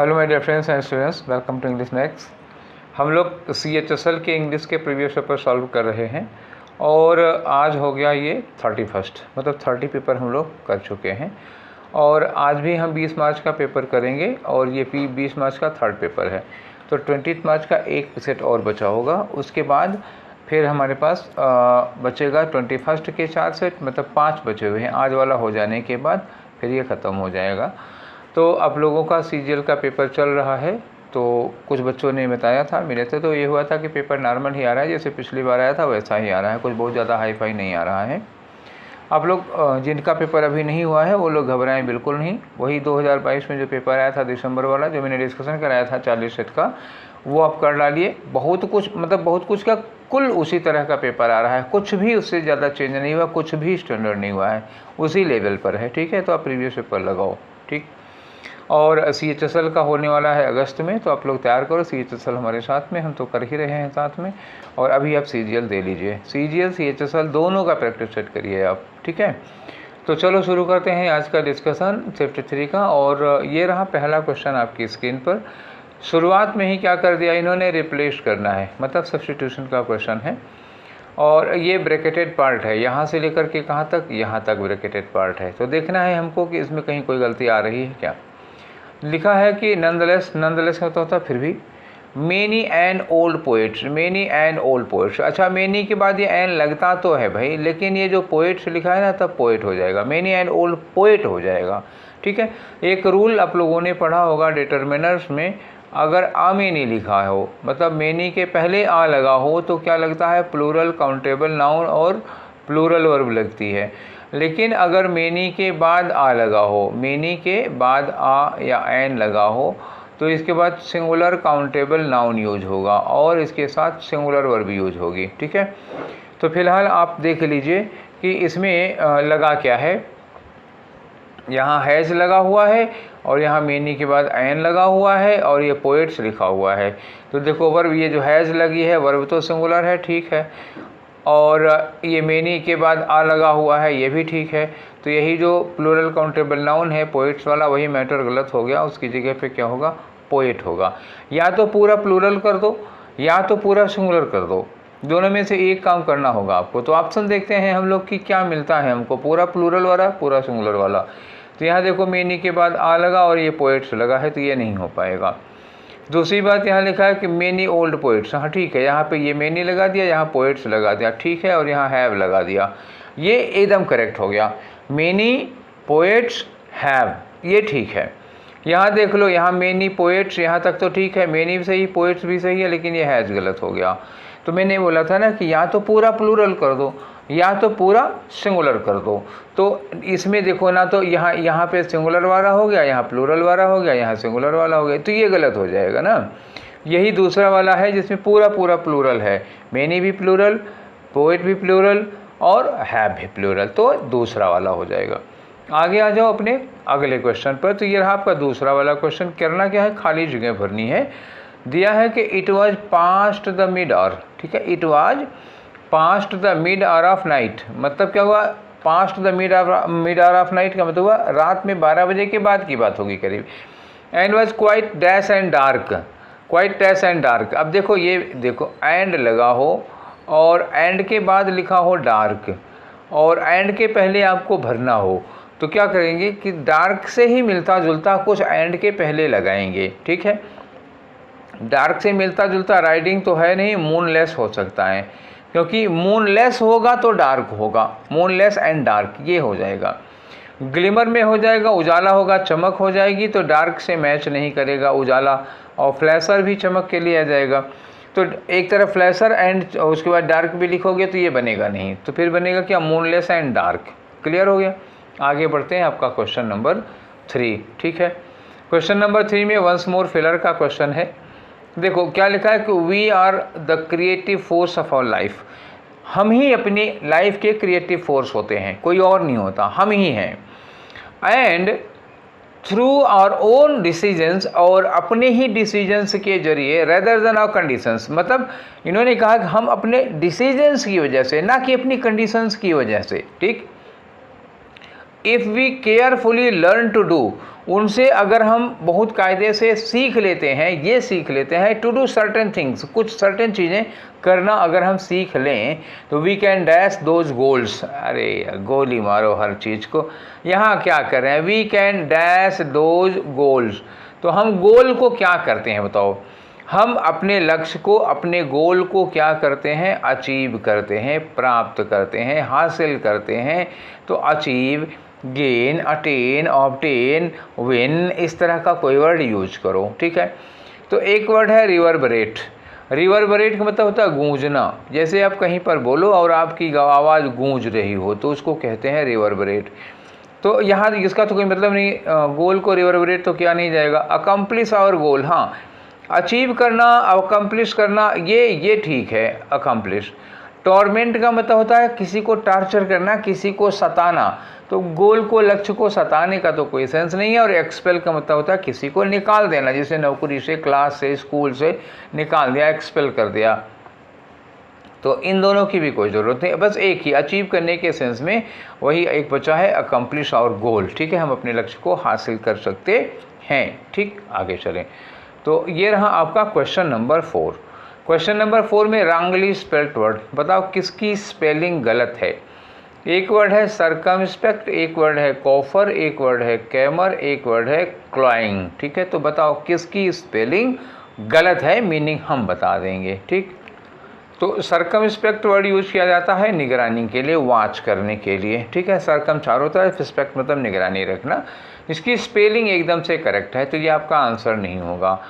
Hello my dear friends and students, welcome to English next. हम लोग CHSL के English के प्रीवियस पेपर सॉल्व कर रहे हैं और आज हो गया ये 31, मतलब 30 पेपर हम लोग कर चुके हैं और आज भी हम 20 मार्च का पेपर करेंगे और ये 20 मार्च का थर्ड पेपर है। तो 20 मार्च का एक सेट और बचा होगा, उसके बाद फिर हमारे पास बचेगा 21 के 4 सेट, मतलब 5 बचे हुए हैं। आज वाला हो जाने के बाद फिर ये ख़त्म हो जाएगा। तो आप लोगों का CGL का पेपर चल रहा है, तो कुछ बच्चों ने बताया था मेरे से, तो ये हुआ था कि पेपर नॉर्मल ही आ रहा है, जैसे पिछली बार आया था वैसा ही आ रहा है, कुछ बहुत ज़्यादा हाई फाई नहीं आ रहा है। आप लोग जिनका पेपर अभी नहीं हुआ है वो लोग घबराएं बिल्कुल नहीं। वही 2022 में जो पेपर आया था दिसंबर वाला, जो मैंने डिस्कशन कराया था 40 सेट का, वो आप कर डालिए। बहुत कुछ, मतलब बहुत कुछ का कुल उसी तरह का पेपर आ रहा है, कुछ भी उससे ज़्यादा चेंज नहीं हुआ, कुछ भी स्टैंडर्ड नहीं हुआ है, उसी लेवल पर है। ठीक है, तो आप प्रीवियस पेपर लगाओ। ठीक, और CHSL का होने वाला है अगस्त में, तो आप लोग तैयार करो। CHSL हमारे साथ में, हम तो कर ही रहे हैं साथ में, और अभी आप CGL दे लीजिए। CGL CHSL दोनों का प्रैक्टिस सेट करिए आप। ठीक है, तो चलो शुरू करते हैं आज का डिस्कशन शिफ्ट 3 का। और ये रहा पहला क्वेश्चन आपकी स्क्रीन पर। शुरुआत में ही क्या कर दिया इन्होंने, रिप्लेस करना है, मतलब सब्स्टिट्यूशन का क्वेश्चन है। और ये ब्रैकेटेड पार्ट है, यहाँ से लेकर के कहाँ तक, यहाँ तक ब्रैकेटेड पार्ट है। तो देखना है हमको कि इसमें कहीं कोई गलती आ रही है क्या। लिखा है कि नंदलेस का होता फिर भी many and old poets, many and old poets. अच्छा, मेनी के बाद ये एन लगता तो है भाई, लेकिन ये जो पोइट्स लिखा है ना, तब पोइट हो जाएगा, मेनी एंड ओल्ड पोइट हो जाएगा। ठीक है, एक रूल आप लोगों ने पढ़ा होगा डिटर्मिनर्स में, अगर आ मेनी लिखा हो, मतलब मेनी के पहले आ लगा हो, तो क्या लगता है, प्लूरल काउंटेबल नाउन और प्लूरल वर्ब लगती है। लेकिन अगर मेनी के बाद आ लगा हो, मेनी के बाद आ या एन लगा हो, तो इसके बाद सिंगुलर काउंटेबल नाउन यूज होगा और इसके साथ सिंगुलर वर्ब यूज होगी। ठीक है, तो फिलहाल आप देख लीजिए कि इसमें लगा क्या है। यहाँ हैज़ लगा हुआ है और यहाँ मेनी के बाद एन लगा हुआ है और ये पोएट्स लिखा हुआ है। तो देखो वर्ब, ये जो हैज़ लगी है वर्ब तो सिंगुलर है, ठीक है, और ये मेनी के बाद आ लगा हुआ है, ये भी ठीक है। तो यही जो प्लूरल काउंटेबल नाउन है पोइट्स वाला, वही मैटर गलत हो गया, उसकी जगह पे क्या होगा, पोएट होगा। या तो पूरा प्लूरल कर दो या तो पूरा सिंगुलर कर दो, दोनों में से एक काम करना होगा आपको। तो ऑप्शन देखते हैं हम लोग कि क्या मिलता है हमको, पूरा प्लूरल वाला, पूरा सिंगुलर वाला। तो यहाँ देखो मेनी के बाद आ लगा और ये पोएट्स लगा है, तो ये नहीं हो पाएगा। दूसरी बात यहाँ लिखा है कि मेनी ओल्ड पोइट्स, हाँ ठीक है, यहाँ पे ये मेनी लगा दिया, यहाँ पोइट्स लगा दिया, ठीक है, और यहाँ हैव लगा दिया, ये एकदम करेक्ट हो गया। मेनी पोएट्स हैव, ये ठीक है। यहाँ देख लो, यहाँ मेनी पोएट्स, यहाँ तक तो ठीक है, मेनी भी सही, पोएट्स भी सही है, लेकिन ये हैज़ गलत हो गया। तो मैंने बोला था ना कि या तो पूरा प्लूरल कर दो या तो पूरा सिंगुलर कर दो। तो इसमें देखो ना, तो यहाँ पे सिंगुलर वाला हो गया, यहाँ प्लूरल वाला हो गया, यहाँ सिंगुलर वाला हो गया, तो ये गलत हो जाएगा ना। यही दूसरा वाला है जिसमें पूरा प्लूरल है, मेनी भी प्लूरल, पोएट भी प्लूरल और हैव भी प्लूरल, तो दूसरा वाला हो जाएगा। आगे आ जाओ अपने अगले क्वेश्चन पर। तो ये रहा आपका दूसरा वाला क्वेश्चन। करना क्या है, खाली जगह भरनी है। दिया है कि it was past the mid hour, ठीक है, it was past the mid hour of night, मतलब क्या हुआ, past the mid hour of night का मतलब हुआ रात में 12 बजे के बाद की बात होगी करीब। And was quite dash and dark, quite dash and dark. अब देखो, ये देखो एंड लगा हो और एंड के बाद लिखा हो डार्क, और एंड के पहले आपको भरना हो, तो क्या करेंगे कि डार्क से ही मिलता जुलता कुछ एंड के पहले लगाएंगे। ठीक है, डार्क से मिलता जुलता राइडिंग तो है नहीं, मूनलेस हो सकता है, क्योंकि मूनलेस होगा तो डार्क होगा, मूनलेस एंड डार्क ये हो जाएगा। ग्लिमर में हो जाएगा, उजाला होगा, चमक हो जाएगी, तो डार्क से मैच नहीं करेगा उजाला, और फ्लैशर भी चमक के लिए आ जाएगा। तो एक तरफ फ्लैशर एंड उसके बाद डार्क भी लिखोगे तो ये बनेगा नहीं, तो फिर बनेगा क्या, मूनलेस एंड डार्क। क्लियर हो गया। आगे बढ़ते हैं, आपका क्वेश्चन नंबर 3। ठीक है, क्वेश्चन नंबर 3 में वंस मोर फिलर का क्वेश्चन है। देखो क्या लिखा है कि we are the creative force of our life, हम ही अपनी लाइफ के क्रिएटिव फोर्स होते हैं, कोई और नहीं होता, हम ही हैं। And through our own decisions, और अपने ही डिसीजंस के जरिए, रेदर देन आवर कंडीशंस, मतलब इन्होंने कहा कि हम अपने डिसीजंस की वजह से, ना कि अपनी कंडीशंस की वजह से। ठीक, if we carefully learn to do, उनसे अगर हम बहुत कायदे से सीख लेते हैं, ये सीख लेते हैं टू डू सर्टेन थिंग्स, कुछ सर्टेन चीज़ें करना अगर हम सीख लें तो we can dash those goals. अरे गोली मारो हर चीज़ को, यहाँ क्या कर रहे हैं, we can dash those goals. तो हम गोल को क्या करते हैं बताओ, हम अपने लक्ष्य को, अपने गोल को क्या करते हैं, अचीव करते हैं, प्राप्त करते हैं, हासिल करते हैं। तो achieve, gain, attain, obtain, win, इस तरह का कोई वर्ड यूज करो, ठीक है। तो एक वर्ड है रिवर्बरेट। रिवर्बरेट का मतलब होता है गूंजना। जैसे आप कहीं पर बोलो और आपकी आवाज़ गूंज रही हो तो उसको कहते हैं रिवर्बरेट। तो यहाँ इसका तो कोई मतलब नहीं, गोल को रिवर्बरेट तो किया नहीं जाएगा। अकम्प्लिश आवर गोल, हाँ अचीव करना, अकम्प्लिश करना, ये ठीक है अकम्प्लिश। टॉर्मेंट का मतलब होता है किसी को टार्चर करना, किसी को सताना। तो गोल को, लक्ष्य को सताने का तो कोई सेंस नहीं है। और एक्सपेल का मतलब होता है किसी को निकाल देना, जैसे नौकरी से, क्लास से, स्कूल से निकाल दिया, एक्सपेल कर दिया। तो इन दोनों की भी कोई ज़रूरत नहीं, बस एक ही अचीव करने के सेंस में वही एक बचा है, अकम्प्लिश और गोल, ठीक है। हम अपने लक्ष्य को हासिल कर सकते हैं, ठीक। आगे चलें। तो ये रहा आपका क्वेश्चन नंबर 4। क्वेश्चन नंबर 4 में रॉन्गली स्पेल्ड वर्ड, बताओ किसकी स्पेलिंग गलत है। एक वर्ड है सरकमस्पेक्ट, एक वर्ड है कॉफर, एक वर्ड है कैमर, एक वर्ड है क्लाइंग, ठीक है। तो बताओ किसकी स्पेलिंग गलत है, मीनिंग हम बता देंगे, ठीक। तो सरकमस्पेक्ट वर्ड यूज किया जाता है निगरानी के लिए, वॉच करने के लिए, ठीक है। सरकम चारों तरफ, स्पेक्ट मतलब निगरानी रखना। इसकी स्पेलिंग एकदम से करेक्ट है, तो ये आपका आंसर नहीं होगा।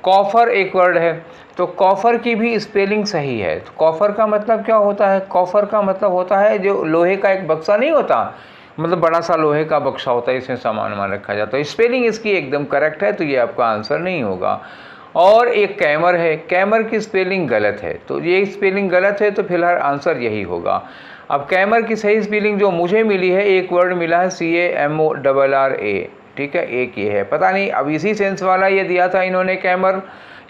कॉफर एक वर्ड है, तो कॉफर की भी स्पेलिंग सही है। तो कॉफर का मतलब क्या होता है, कॉफर का मतलब होता है जो लोहे का एक बक्सा नहीं होता, मतलब बड़ा सा लोहे का बक्सा होता है, इसमें सामान वामान रखा जाता है। स्पेलिंग इसकी एकदम करेक्ट है, तो ये आपका आंसर नहीं होगा। और एक कैमर है, कैमर की स्पेलिंग गलत है, तो ये स्पेलिंग गलत है, तो फिलहाल आंसर यही होगा। अब कैमर की सही स्पेलिंग जो मुझे मिली है, एक वर्ड मिला है CAMORRA, ठीक है, एक ये है। पता नहीं अब इसी सेंस वाला ये दिया था इन्होंने कैमर,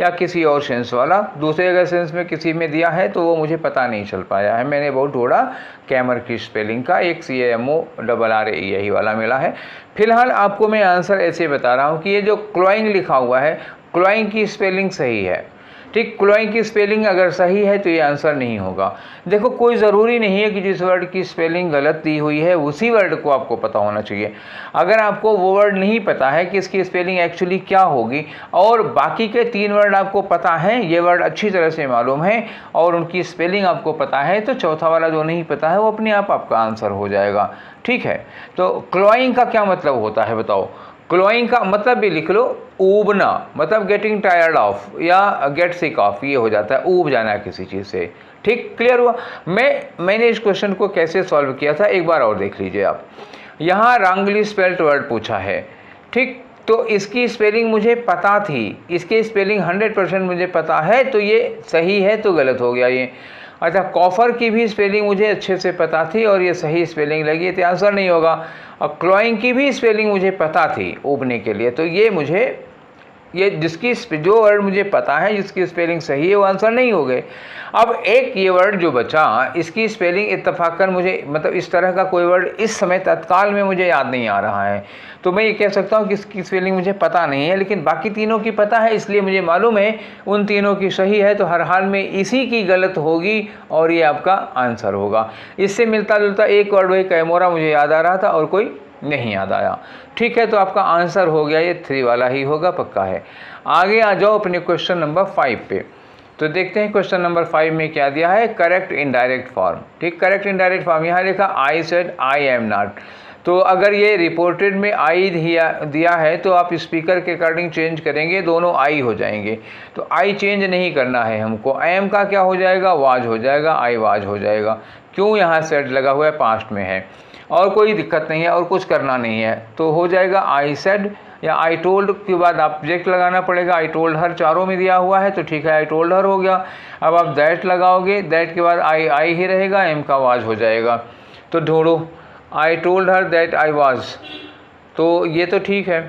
या किसी और सेंस वाला, दूसरे अगर सेंस में किसी में दिया है तो वो मुझे पता नहीं चल पाया है। मैंने बहुत ढूंढा कैमर की स्पेलिंग का, एक CAMORRA यही वाला मिला है। फिलहाल आपको मैं आंसर ऐसे बता रहा हूँ कि ये जो क्लॉइंग लिखा हुआ है, क्लॉइंग की स्पेलिंग सही है, ठीक। क्लॉइंग की स्पेलिंग अगर सही है तो ये आंसर नहीं होगा। देखो कोई ज़रूरी नहीं है कि जिस वर्ड की स्पेलिंग गलत दी हुई है उसी वर्ड को आपको पता होना चाहिए। अगर आपको वो वर्ड नहीं पता है कि इसकी स्पेलिंग एक्चुअली क्या होगी, और बाकी के 3 वर्ड आपको पता है, ये वर्ड अच्छी तरह से मालूम है और उनकी स्पेलिंग आपको पता है, तो चौथा वाला जो नहीं पता है वो अपने आप आपका आंसर हो जाएगा, ठीक है। तो क्लॉइंग का क्या मतलब होता है बताओ। क्लॉइंग का मतलब भी लिख लो, ऊबना, मतलब गेटिंग टायर्ड ऑफ या गेट सिक ऑफ, ये हो जाता है, ऊब जाना किसी चीज़ से, ठीक। क्लियर हुआ। मैंने इस क्वेश्चन को कैसे सॉल्व किया था एक बार और देख लीजिए आप। यहाँ रॉन्गली स्पेल्ड वर्ड पूछा है, ठीक। तो इसकी स्पेलिंग मुझे पता थी, इसकी स्पेलिंग 100% मुझे पता है, तो ये सही है, तो गलत हो गया ये। अच्छा, कॉफर की भी स्पेलिंग मुझे अच्छे से पता थी और ये सही स्पेलिंग लगी, तो आंसर नहीं होगा। और क्लॉइंग की भी स्पेलिंग मुझे पता थी ऊबने के लिए, तो ये जिसकी जो वर्ड मुझे पता है, जिसकी स्पेलिंग सही है, वो आंसर नहीं हो गए। अब एक ये वर्ड जो बचा, इसकी स्पेलिंग इत्तफाकन मुझे, मतलब इस तरह का कोई वर्ड इस समय तत्काल में मुझे याद नहीं आ रहा है, तो मैं ये कह सकता हूँ कि इसकी स्पेलिंग मुझे पता नहीं है, लेकिन बाकी तीनों की पता है, इसलिए मुझे मालूम है उन तीनों की सही है, तो हर हाल में इसी की गलत होगी और ये आपका आंसर होगा। इससे मिलता जुलता एक वर्ड वही कैमोरा मुझे याद आ रहा था और कोई नहीं याद आया, ठीक है। तो आपका आंसर हो गया, ये 3 वाला ही होगा, पक्का है। आगे आ जाओ अपने क्वेश्चन नंबर 5 पे। तो देखते हैं क्वेश्चन नंबर 5 में क्या दिया है, करेक्ट इनडायरेक्ट फॉर्म, ठीक। करेक्ट इनडायरेक्ट फॉर्म यहाँ लिखा I said I am not. तो अगर ये रिपोर्टेड में आई दिया है तो आप स्पीकर के अकॉर्डिंग चेंज करेंगे, दोनों आई हो जाएंगे। तो आई चेंज नहीं करना है हमको, आई एम का क्या हो जाएगा, वाज हो जाएगा, आई वाज हो जाएगा। क्यों, यहाँ सेड लगा हुआ है, पास्ट में है, और कोई दिक्कत नहीं है और कुछ करना नहीं है, तो हो जाएगा आई सेड या आई टोल्ड के बाद ऑब्जेक्ट लगाना पड़ेगा। आई टोल्ड हर चारों में दिया हुआ है, तो ठीक है, आई टोल्ड हर हो गया। अब आप दैट लगाओगे, दैट के बाद आई ही रहेगा, एम का वाज हो जाएगा। तो ढूंढो, I told her that I was, तो ये तो ठीक है।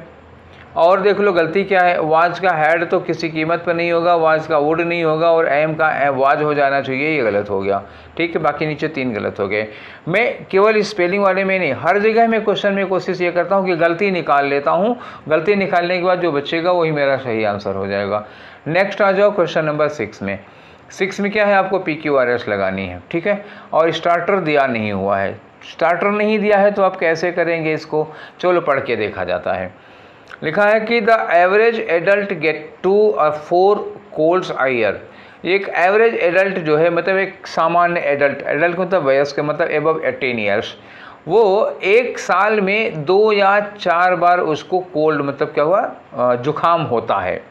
और देख लो गलती क्या है, वाज का हैड तो किसी कीमत पर नहीं होगा, वाज का वुड नहीं होगा, और एम का वाज हो जाना चाहिए, ये गलत हो गया। ठीक है, बाकी नीचे 3 गलत हो गए। मैं केवल स्पेलिंग वाले में नहीं, हर जगह मैं क्वेश्चन में कोशिश ये करता हूँ कि गलती निकाल लेता हूँ, गलती निकालने के बाद जो बचेगा वही मेरा सही आंसर हो जाएगा। नेक्स्ट आ जाओ क्वेश्चन नंबर 6 में। 6 में क्या है, आपको PQRS लगानी है। ठीक है, और स्टार्टर दिया नहीं हुआ है। स्टार्टर नहीं दिया है तो आप कैसे करेंगे इसको, चलो पढ़ के देखा जाता है। लिखा है कि द एवरेज एडल्ट गेट 2 और 4 कोल्ड्स a year। एक एवरेज एडल्ट जो है, मतलब एक सामान्य एडल्ट, एडल्ट मतलब वयस्क, मतलब एबव 18 ईयर्स, वो एक साल में 2 या 4 बार उसको कोल्ड मतलब क्या हुआ, जुखाम होता है।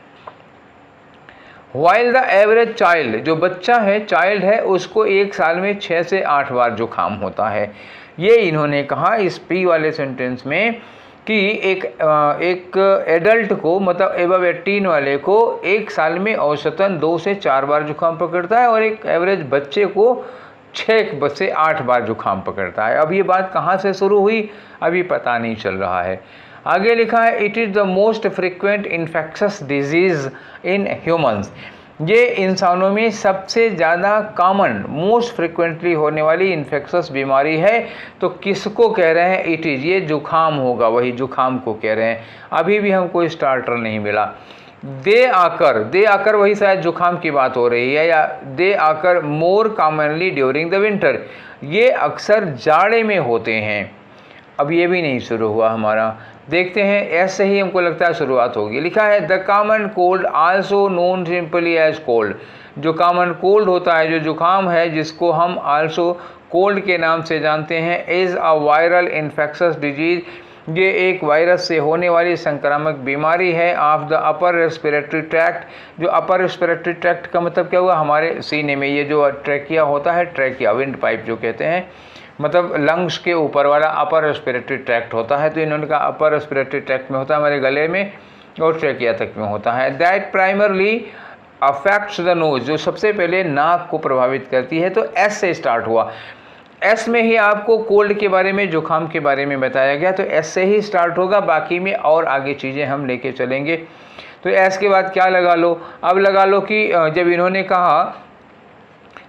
वाइल द एवरेज चाइल्ड, जो बच्चा है, चाइल्ड है, उसको एक साल में 6 से 8 बार जुखाम होता है। ये इन्होंने कहा इस पी वाले सेंटेंस में कि एक एडल्ट को, मतलब एबव 18 वाले को एक साल में औसतन 2 से 4 बार जुकाम पकड़ता है, और एक एवरेज बच्चे को 6 से 8 बार जुकाम पकड़ता है। अब ये बात कहाँ से शुरू हुई अभी पता नहीं चल रहा है। आगे लिखा है it is the most frequent infectious disease in humans. ये इंसानों में सबसे ज़्यादा कॉमन, मोस्ट फ्रिक्वेंटली होने वाली इन्फेक्शस बीमारी है। तो किसको कह रहे हैं, इट इज़, ये जुखाम होगा, वही जुखाम को कह रहे हैं। अभी भी हमको स्टार्टर नहीं मिला। दे आकर वही शायद जुखाम की बात हो रही है, या दे आकर more commonly during the winter, ये अक्सर जाड़े में होते हैं। अब ये भी नहीं शुरू हुआ हमारा, देखते हैं, ऐसे ही हमको लगता है शुरुआत होगी। लिखा है the common cold also known simply as cold. जो कॉमन कोल्ड होता है, जो जुकाम है, जिसको हम आल्सो कोल्ड के नाम से जानते हैं, is a viral infectious disease. ये एक वायरस से होने वाली संक्रामक बीमारी है of the upper respiratory tract. जो अपर रेस्पिरेटरी ट्रैक्ट का मतलब क्या हुआ, हमारे सीने में ये जो ट्रैकिया होता है, ट्रैकिया विंड पाइप जो कहते हैं, मतलब लंग्स के ऊपर वाला अपर रेस्पिरेटरी ट्रैक्ट होता है। तो इन्होंने कहा अपर रेस्पिरेटरी ट्रैक्ट में होता है, हमारे गले में और ट्रैकिया तक में होता है। That primarily affects the nose, जो सबसे पहले नाक को प्रभावित करती है। तो एस से स्टार्ट हुआ, एस में ही आपको कोल्ड के बारे में, जुकाम के बारे में बताया गया, तो एस से ही स्टार्ट होगा, बाकी में और आगे चीज़ें हम लेके चलेंगे। तो एस के बाद क्या लगा लो, अब लगा लो कि जब इन्होंने कहा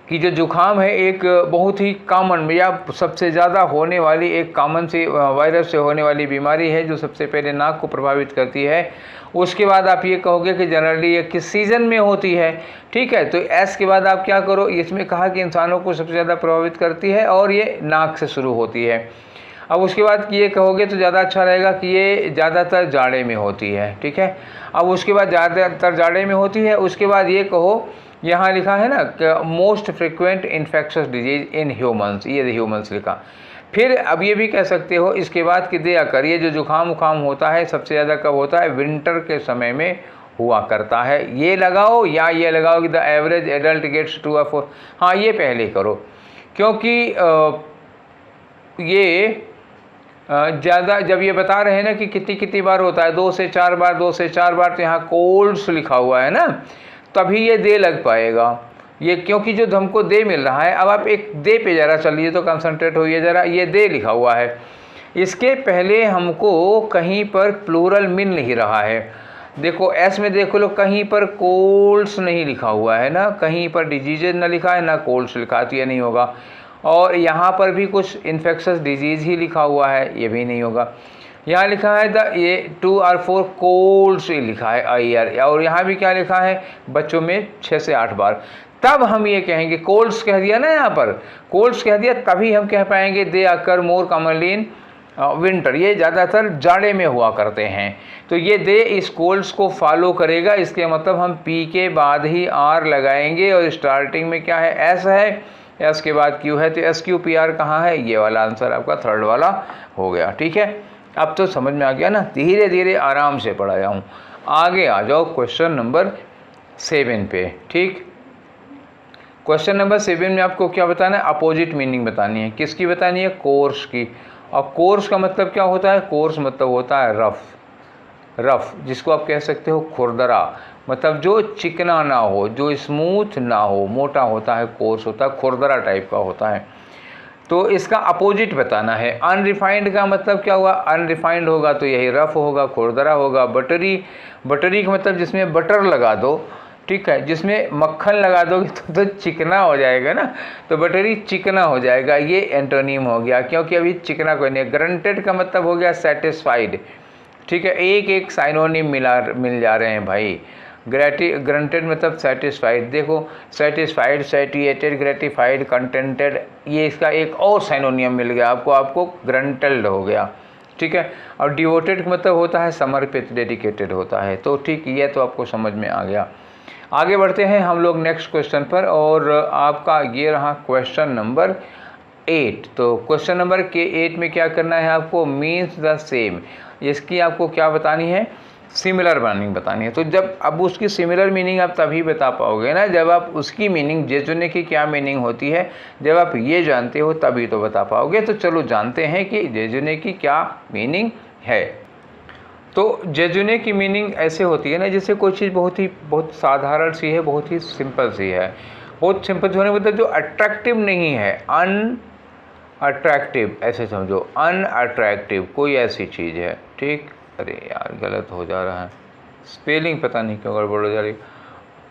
कि जो जुखाम है एक बहुत ही कॉमन या सबसे ज़्यादा होने वाली एक कॉमन सी वायरस से होने वाली बीमारी है, जो सबसे पहले नाक को प्रभावित करती है। उसके बाद आप ये कहोगे कि जनरली ये किस सीज़न में होती है। ठीक है, तो एस के बाद आप क्या करो, इसमें कहा कि इंसानों को सबसे ज़्यादा प्रभावित करती है और ये नाक से शुरू होती है। अब उसके बाद ये कहोगे तो ज़्यादा अच्छा रहेगा कि ये ज़्यादातर जाड़े में होती है। ठीक है, अब उसके बाद ज़्यादातर जाड़े में होती है। उसके बाद ये कहो, यहाँ लिखा है ना कि most frequent infectious disease in humans, ये ह्यूमंस लिखा। फिर अब ये भी कह सकते हो इसके बाद कि दे आकर, ये जो जुकाम उखाम होता है सबसे ज़्यादा कब होता है, विंटर के समय में हुआ करता है। ये लगाओ या ये लगाओ कि the average adult gets 2 or 4। हाँ, ये पहले करो, क्योंकि ये ज़्यादा, जब ये बता रहे हैं ना कि कितनी बार होता है, 2 से 4 बार, 2 से 4 बार, तो यहाँ कोल्ड्स लिखा हुआ है ना, तभी ये दे लग पाएगा ये, क्योंकि जो हमको दे मिल रहा है। अब आप एक दे पे ज़रा चलिए तो कंसंट्रेट होइए ज़रा, ये दे लिखा हुआ है, इसके पहले हमको कहीं पर प्लूरल मिल नहीं रहा है। देखो एस में देखो लो, कहीं पर कोल्ड्स नहीं लिखा हुआ है ना, कहीं पर डिजीजेज ना लिखा है ना कोल्ड्स लिखा, तो ये नहीं होगा। और यहाँ पर भी कुछ इन्फेक्शस डिजीज़ ही लिखा हुआ है, ये भी नहीं होगा। यहाँ लिखा है द ये 2 or 4 कोल्ड्स लिखा है a year, और यहाँ भी क्या लिखा है, बच्चों में 6 से 8 बार। तब हम ये कहेंगे, कोल्ड्स कह दिया ना, यहाँ पर कोल्ड्स कह दिया, तभी हम कह पाएंगे दे आकर मोर कॉमनली इन विंटर, ये ज़्यादातर जाड़े में हुआ करते हैं। तो ये दे इस कोल्ड्स को फॉलो करेगा, इसके मतलब हम पी के बाद ही आर लगाएंगे, और स्टार्टिंग में क्या है, एस है, एस के बाद क्यू है, तो एस क्यू पी आर कहाँ है, ये वाला आंसर आपका थर्ड वाला हो गया। ठीक है, अब तो समझ में आ गया ना, धीरे धीरे आराम से पढ़ाया हूँ। आगे आ जाओ क्वेश्चन नंबर 7 पे। ठीक, क्वेश्चन नंबर 7 में आपको क्या बताना है, अपोजिट मीनिंग बतानी है। किसकी बतानी है, कोर्स की। और कोर्स का मतलब क्या होता है, कोर्स मतलब होता है रफ, जिसको आप कह सकते हो खुरदरा, मतलब जो चिकना ना हो, जो स्मूथ ना हो, मोटा होता है, कोर्स होता है, खुरदरा टाइप का होता है। तो इसका अपोजिट बताना है। अनरिफाइंड का मतलब क्या हुआ, अनरिफाइंड होगा तो यही रफ होगा, खुरदरा होगा। बटरी, बटरी का मतलब जिसमें बटर लगा दो, ठीक है, जिसमें मक्खन लगा दोगे तो चिकना हो जाएगा ना, तो बटरी चिकना हो जाएगा, ये एंटोनीम हो गया, क्योंकि अभी चिकना कोई नहीं। ग्रंटेड का मतलब हो गया सेटिस्फाइड, ठीक है, एक एक साइनोनिम मिल जा रहे हैं भाई। ग्रंटेड मतलब सेटिस्फाइड, देखो सेटिस्फाइड, सैटिएटेड, ग्रेटिफाइड, कंटेंटेड, ये इसका एक और साइनोनियम मिल गया आपको, आपको ग्रंटल्ड हो गया, ठीक है। और डिवोटेड का मतलब होता है समर्पित, डेडिकेटेड होता है। तो ठीक, ये तो आपको समझ में आ गया। आगे बढ़ते हैं हम लोग नेक्स्ट क्वेश्चन पर, और आपका ये रहा क्वेश्चन नंबर 8। तो क्वेश्चन नंबर के 8 में क्या करना है आपको, मीन्स द सेम, इसकी आपको क्या बतानी है, सिमिलर मीनिंग बतानी है। तो जब अब उसकी सिमिलर मीनिंग आप तभी बता पाओगे ना जब आप उसकी मीनिंग, जेजुने की क्या मीनिंग होती है, जब आप ये जानते हो तभी तो बता पाओगे। तो चलो जानते हैं कि जेजुने की क्या मीनिंग है। तो जेजुने की मीनिंग ऐसे होती है ना, जैसे कोई चीज़ बहुत साधारण सी है, बहुत ही सिंपल सी है। बहुत सिंपल होने मतलब जो अट्रैक्टिव नहीं है, अनअट्रैक्टिव, ऐसे समझो, अनअट्रैक्टिव कोई ऐसी चीज़ है, ठीक। अरे यार गलत हो जा रहा है, स्पेलिंग पता नहीं क्यों गड़बड़ हो जा रही।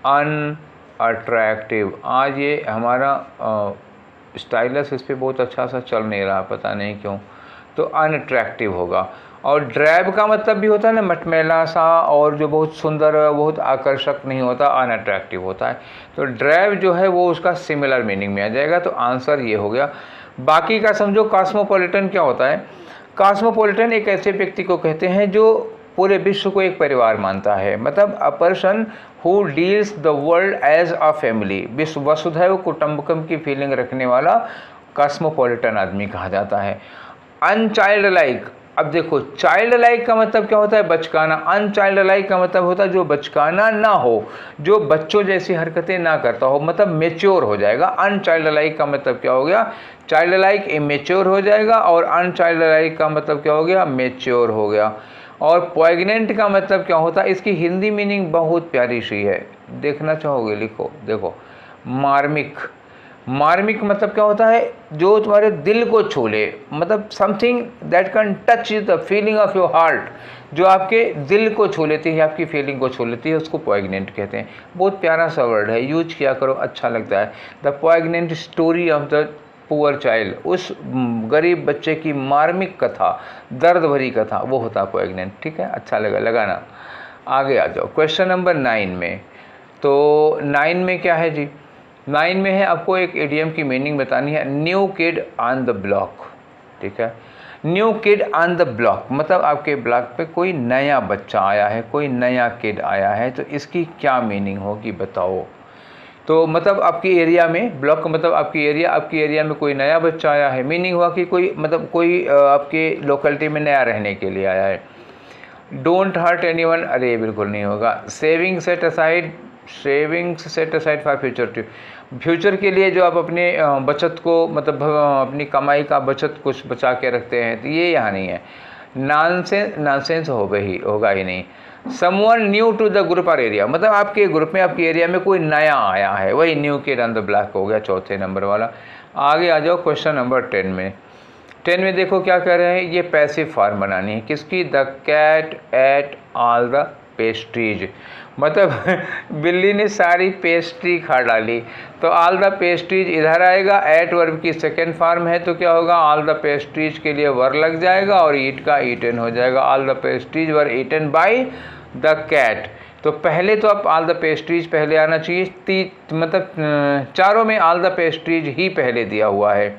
अनअट्रैक्टिव, आज ये हमारा स्टाइलस इस पर बहुत अच्छा सा चल नहीं रहा, पता नहीं क्यों, तो अनअट्रैक्टिव होगा। और ड्रैब का मतलब भी होता है ना, मटमैला सा, और जो बहुत सुंदर, बहुत आकर्षक नहीं होता, अनअट्रैक्टिव होता है। तो ड्रैब जो है वो उसका सिमिलर मीनिंग में आ जाएगा। तो आंसर ये हो गया। बाकी का समझो, कॉस्मोपॉलिटन क्या होता है। कॉस्मोपॉलिटन एक ऐसे व्यक्ति को कहते हैं जो पूरे विश्व को एक परिवार मानता है, मतलब a person who deals the world as a family, विश्व वसुधैव कुटुंबकम की फीलिंग रखने वाला कॉस्मोपॉलिटन आदमी कहा जाता है। अनचाइल्ड लाइक, अब देखो चाइल्ड लाइक का मतलब क्या होता है, बचकाना। अनचाइल्ड लाइक का मतलब होता है जो बचकाना ना हो, जो बच्चों जैसी हरकतें ना करता हो, मतलब मेच्योर हो जाएगा। अनचाइल्ड लाइक का मतलब क्या हो गया, चाइल्ड लाइक इमेच्योर हो जाएगा, और अनचाइल्ड लाइक का मतलब क्या हो गया, मेच्योर हो गया। और पोइग्नेंट का मतलब क्या होता है, इसकी हिंदी मीनिंग बहुत प्यारी सी है, देखना चाहोगे लिखो, देखो, मार्मिक। मार्मिक मतलब क्या होता है, जो तुम्हारे दिल को छू ले, मतलब something that can touch the feeling of your heart, जो आपके दिल को छू लेती है, आपकी फीलिंग को छू लेती है, उसको पोइग्नेंट कहते हैं। बहुत प्यारा सा वर्ड है, यूज किया करो, अच्छा लगता है। The पोइग्नेंट story of the poor child, उस गरीब बच्चे की मार्मिक कथा, दर्द भरी कथा, वो होता है पोइग्नेंट, ठीक है। अच्छा लगा, लगाना। आगे आ जाओ क्वेश्चन नंबर 9 में। तो 9 में क्या है जी, 9 में है आपको एक इडियम की मीनिंग बतानी है, new kid on the block, ठीक है। New kid on the block मतलब आपके ब्लॉक पे कोई नया बच्चा आया है, कोई नया किड आया है, तो इसकी क्या मीनिंग होगी बताओ। तो मतलब आपकी एरिया में, ब्लॉक का मतलब आपकी एरिया में कोई नया बच्चा आया है, मीनिंग हुआ कि कोई मतलब कोई आपके लोकेलिटी में नया रहने के लिए आया है। डोंट हर्ट एनीवन, अरे बिल्कुल नहीं होगा। Savings set aside for future, future के लिए जो आप अपने बचत को, मतलब अपनी कमाई का बचत कुछ बचा के रखते हैं, तो ये यहाँ नहीं है। नॉनसेंस होगा ही नहीं। Someone new to the group or area, मतलब आपके ग्रुप में, आपके एरिया में कोई नया आया है, वही new kid on the block हो गया, चौथे नंबर वाला। आगे आ जाओ क्वेश्चन नंबर 10 में। 10 में देखो क्या कह रहे हैं, ये पैसिव फॉर्म बनानी है किसकी, the cat ate all the pastries, मतलब बिल्ली ने सारी पेस्ट्री खा डाली, तो ऑल द पेस्ट्रीज इधर आएगा। एट वर्ब की सेकेंड फॉर्म है, तो क्या होगा, ऑल द पेस्ट्रीज के लिए वर लग जाएगा और ईट का ईटन हो जाएगा। All the pastries were eaten by the cat. तो पहले तो आप ऑल द पेस्ट्रीज पहले आना चाहिए, मतलब चारों में ऑल द पेस्ट्रीज ही पहले दिया हुआ है।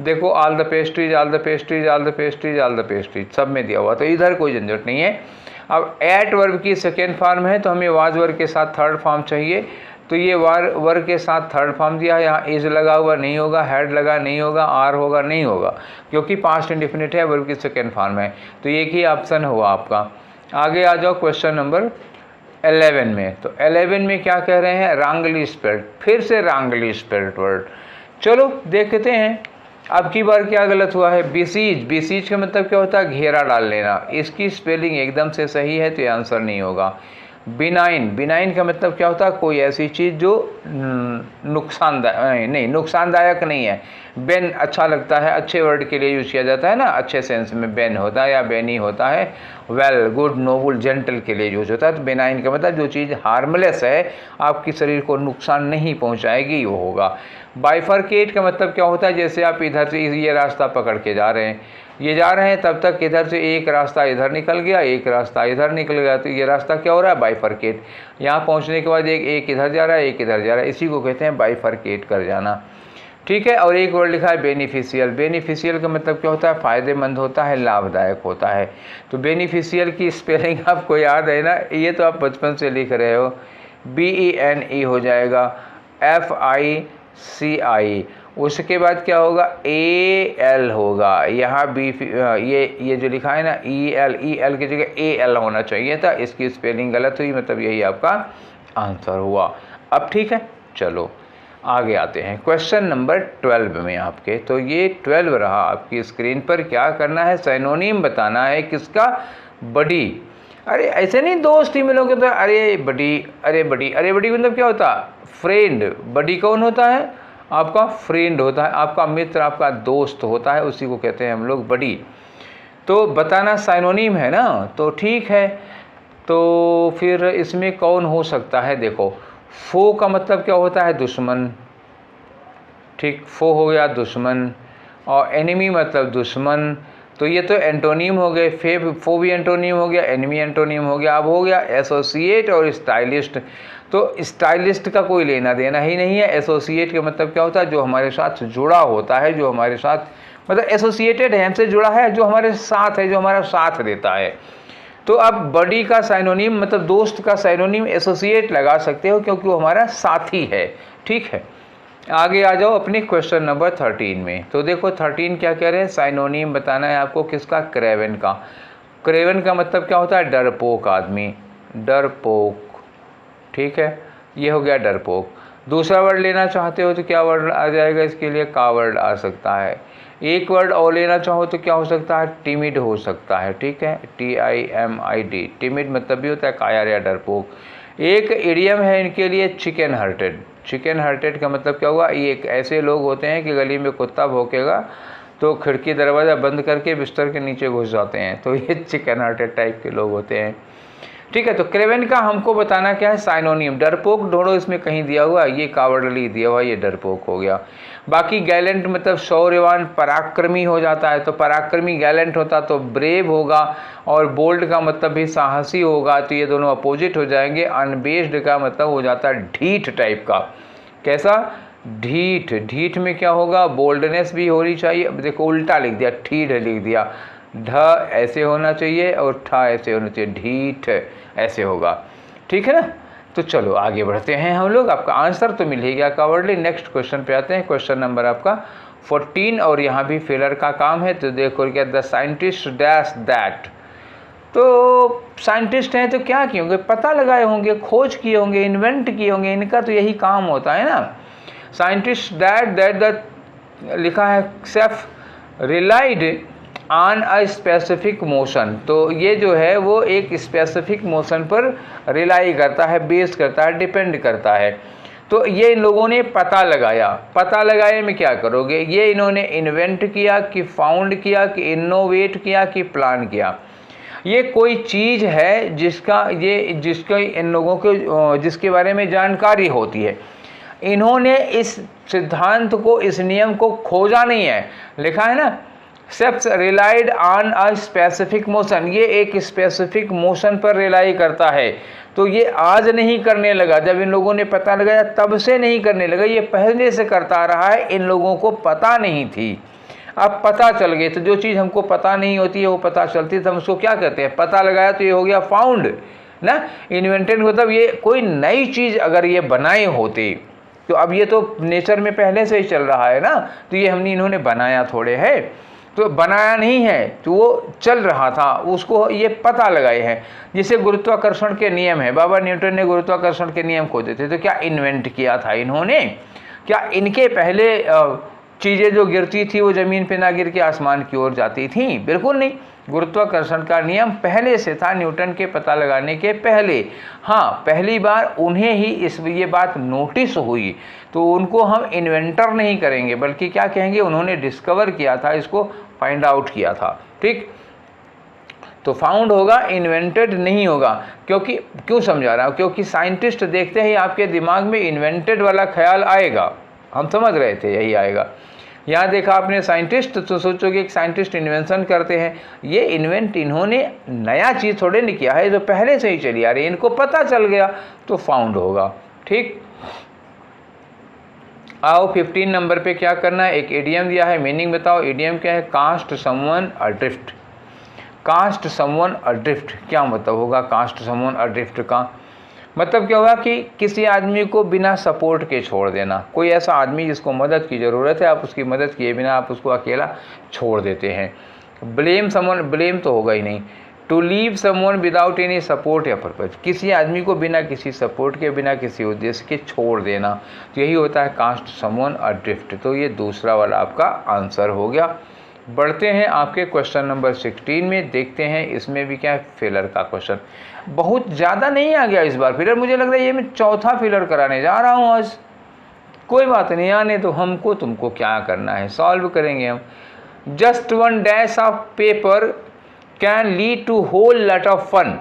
देखो all the pastries, all the pastries, all the pastries, all the pastries, सब में दिया हुआ, तो इधर कोई झंझट नहीं है। अब एट वर्ब की सेकेंड फॉर्म है, तो हमें वाज वर्ब के साथ थर्ड फॉर्म चाहिए, तो ये वर्ब के साथ थर्ड फॉर्म दिया है। यहाँ इज लगा हुआ नहीं होगा, हैड लगा नहीं होगा, आर होगा नहीं होगा, क्योंकि पास्ट इंडेफिनिट है, वर्ब की सेकेंड फॉर्म है, तो एक ही ऑप्शन हुआ आपका। आगे आ जाओ क्वेश्चन नंबर 11 में। तो 11 में क्या कह रहे हैं, रांगली स्पेल्ड, फिर से रांगली स्पेल्ड वर्ड। चलो देखते हैं अब की बार क्या गलत हुआ है। बिसीज का मतलब क्या होता है, घेरा डाल लेना, इसकी स्पेलिंग एकदम से सही है, तो ये आंसर नहीं होगा। बिनाइन का मतलब क्या होता है, कोई ऐसी चीज़ जो नुकसानदायक नहीं है। बेन अच्छा लगता है, अच्छे वर्ड के लिए यूज किया जाता है ना, अच्छे सेंस में बेन होता है या बेनी होता है। वेल, गुड, नोबल, जेंटल के लिए यूज होता है। तो बेनाइन का मतलब जो चीज़ हार्मलेस है, आपकी शरीर को नुकसान नहीं पहुंचाएगी, वो होगा। बाइफरकेट का मतलब क्या होता है, जैसे आप इधर से ये रास्ता पकड़ के जा रहे हैं, ये जा रहे हैं, तब तक इधर से एक रास्ता इधर निकल गया, एक रास्ता इधर निकल गया, तो ये रास्ता क्या हो रहा है, बाइफरकेट। यहाँ पहुँचने के बाद एक इधर जा रहा है, एक इधर जा रहा है, इसी को कहते हैं बाइफरकेट कर जाना, ठीक है। और एक वर्ड लिखा है बेनिफिशियल। बेनिफिशियल का मतलब क्या होता है, फ़ायदेमंद होता है, लाभदायक होता है। तो बेनिफिशियल की स्पेलिंग आपको याद है ना, ये तो आप बचपन से लिख रहे हो, BENE हो जाएगा, FICI, उसके बाद क्या होगा, AL होगा, यहाँ बी ये जो लिखा है ना EL की जगह AL होना चाहिए था, इसकी स्पेलिंग गलत हुई, मतलब यही आपका आंसर हुआ। अब ठीक है, चलो आगे आते हैं क्वेश्चन नंबर 12 में आपके। तो ये 12 रहा आपकी स्क्रीन पर। क्या करना है, सिनोनिम बताना है किसका, बडी। अरे ऐसे नहीं दोस्त ही मिलोगे तो अरे बडी, अरे बडी, अरे बडी मतलब क्या होता है, फ्रेंड। बडी कौन होता है, आपका फ्रेंड होता है, आपका मित्र, आपका दोस्त होता है, उसी को कहते हैं हम लोग बडी। तो बताना सिनोनिम है ना, तो ठीक है। तो फिर इसमें कौन हो सकता है, देखो, फो का मतलब क्या होता है, दुश्मन, ठीक, फो हो गया दुश्मन, और एनिमी मतलब दुश्मन, तो ये तो एंटोनीम हो गए। फो भी एंटोनीम हो गया, एनिमी एंटोनीम हो गया। अब हो गया एसोसिएट और स्टाइलिस्ट। तो स्टाइलिस्ट का कोई लेना देना ही नहीं है। एसोसिएट का मतलब क्या होता है, जो हमारे साथ जुड़ा होता है, जो हमारे साथ मतलब एसोसिएटेड है, हमसे जुड़ा है, जो हमारे साथ है, जो हमारा साथ देता है। तो अब बडी का साइनोनिम मतलब दोस्त का साइनोनिम एसोसिएट लगा सकते हो, क्योंकि वो हमारा साथी है, ठीक है। आगे आ जाओ अपने क्वेश्चन नंबर 13 में। तो देखो 13 क्या कह रहे हैं, साइनोनिम बताना है आपको किसका, क्रेवन का। क्रेवन का मतलब क्या होता है, डरपोक आदमी, डरपोक, ठीक है, ये हो गया डरपोक। दूसरा वर्ड लेना चाहते हो तो क्या वर्ड आ जाएगा इसके लिए, कावर्ड आ सकता है। एक वर्ड और लेना चाहो तो क्या हो सकता है, टिमिड हो सकता है, ठीक है, TIMID। टिमिड मतलब भी होता है कायर या डरपोक। एक इडियम है इनके लिए, चिकन हार्टेड। चिकन हार्टेड का मतलब क्या हुआ, ये एक ऐसे लोग होते हैं कि गली में कुत्ता भौंकेगा तो खिड़की दरवाज़ा बंद करके बिस्तर के नीचे घुस जाते हैं, तो ये चिकन हार्टेड टाइप के लोग होते हैं, ठीक है। तो क्रेवन का हमको बताना क्या है, साइनोनिम। डरपोक ढूंढो, इसमें कहीं दिया हुआ, ये कावर्डली दिया हुआ, ये डरपोक हो गया। बाकी गैलेंट मतलब शौर्यवान, पराक्रमी हो जाता है, तो पराक्रमी गैलेंट होता तो ब्रेव होगा, और बोल्ड का मतलब भी साहसी होगा, तो ये दोनों अपोजिट हो जाएंगे। अनबेस्ड का मतलब हो जाता है ढीठ टाइप का, कैसा, ढीठ। ढीठ में क्या होगा, बोल्डनेस भी होनी चाहिए। अब देखो उल्टा लिख दिया, ठीठ लिख दिया, ढ ऐसे होना चाहिए और ठा ऐसे होना चाहिए, ढीठ ऐसे होगा, ठीक है ना। तो चलो आगे बढ़ते हैं हम लोग, आपका आंसर तो मिल ही गया कावर्डली। नेक्स्ट क्वेश्चन पे आते हैं, क्वेश्चन नंबर आपका 14, और यहाँ भी फिलर का काम है। तो देखो क्या, द साइंटिस्ट डैश दैट। तो साइंटिस्ट हैं तो क्या किए होंगे, पता लगाए होंगे, खोज किए होंगे, इन्वेंट किए होंगे, इनका तो यही काम होता है ना। साइंटिस्ट दैट द लिखा है safe relied on a specific motion. तो ये जो है वो एक स्पेसिफिक मोशन पर रिलाई करता है, बेस करता है, डिपेंड करता है। तो ये इन लोगों ने पता लगाया। पता लगाए में क्या करोगे, ये इन्होंने इन्वेंट किया कि फाउंड किया कि इनोवेट किया कि प्लान किया। ये कोई चीज़ है जिसका इन लोगों को जिसके बारे में जानकारी होती है। इन्होंने इस सिद्धांत को, इस नियम को खोजा नहीं है। लिखा है ना, ceps relied on a specific motion, ये एक स्पेसिफिक मोशन पर रिलाई करता है। तो ये आज नहीं करने लगा, जब इन लोगों ने पता लगाया तब से नहीं करने लगा, ये पहले से करता रहा है, इन लोगों को पता नहीं थी, अब पता चल गई। तो जो चीज़ हमको पता नहीं होती है वो पता चलती है, तो हम उसको क्या कहते हैं, पता लगाया, तो ये हो गया फाउंड ना। इन्वेंटेड मतलब ये कोई नई चीज़ अगर ये बनाए होते, तो अब ये तो नेचर में पहले से ही चल रहा है ना, तो ये इन्होंने बनाया थोड़े है, तो बनाया नहीं है, तो वो चल रहा था, उसको ये पता लगाए हैं। जिसे गुरुत्वाकर्षण के नियम है, बाबा न्यूटन ने गुरुत्वाकर्षण के नियम खोजे थे, तो क्या इन्वेंट किया था इन्होंने, क्या इनके पहले चीज़ें जो गिरती थी वो ज़मीन पे ना गिर के आसमान की ओर जाती थी? बिल्कुल नहीं। गुरुत्वाकर्षण का नियम पहले से था, न्यूटन के पता लगाने के पहले। हाँ, पहली बार उन्हें ही ये बात नोटिस हुई, तो उनको हम इन्वेंटर नहीं करेंगे, बल्कि क्या कहेंगे, उन्होंने डिस्कवर किया था, इसको फाइंड आउट किया था। ठीक, तो फाउंड होगा, इन्वेंटेड नहीं होगा। क्योंकि क्यों समझा रहा हूँ, क्योंकि साइंटिस्ट देखते ही आपके दिमाग में इन्वेंटेड वाला ख्याल आएगा। हम समझ रहे थे यही आएगा। यहाँ देखा आपने साइंटिस्ट, तो सोचोगे एक साइंटिस्ट इन्वेंशन करते हैं। ये इन्वेंट इन्होंने नया चीज़ थोड़े नहीं किया है, जो पहले से ही चली आ रही है, इनको पता चल गया तो फाउंड होगा। ठीक, आओ 15 नंबर पे क्या करना है, एक इडियम दिया है, मीनिंग बताओ। इडियम क्या है? Cast someone adrift. Cast someone adrift क्या मतलब होगा? कास्ट समवन अड्रिफ्ट का मतलब क्या होगा कि किसी आदमी को बिना सपोर्ट के छोड़ देना। कोई ऐसा आदमी जिसको मदद की ज़रूरत है, आप उसकी मदद किए बिना आप उसको अकेला छोड़ देते हैं। ब्लेम समवन, ब्लेम तो होगा ही नहीं। To leave someone without any support या पर्पज, किसी आदमी को बिना किसी सपोर्ट के, बिना किसी उद्देश्य के छोड़ देना, तो यही होता है कास्ट समवन अड्रिफ्ट। तो ये दूसरा वाला आपका आंसर हो गया। बढ़ते हैं आपके क्वेश्चन नंबर 16 में, देखते हैं इसमें भी क्या है, फिलर का क्वेश्चन। बहुत ज़्यादा नहीं आ गया इस बार फिलर, मुझे लग रहा है ये मैं चौथा फिलर कराने जा रहा हूँ आज। कोई बात नहीं, आने तो हमको, तुमको क्या करना है, सॉल्व करेंगे हम। Just one dash of paper can lead to whole lot of fun.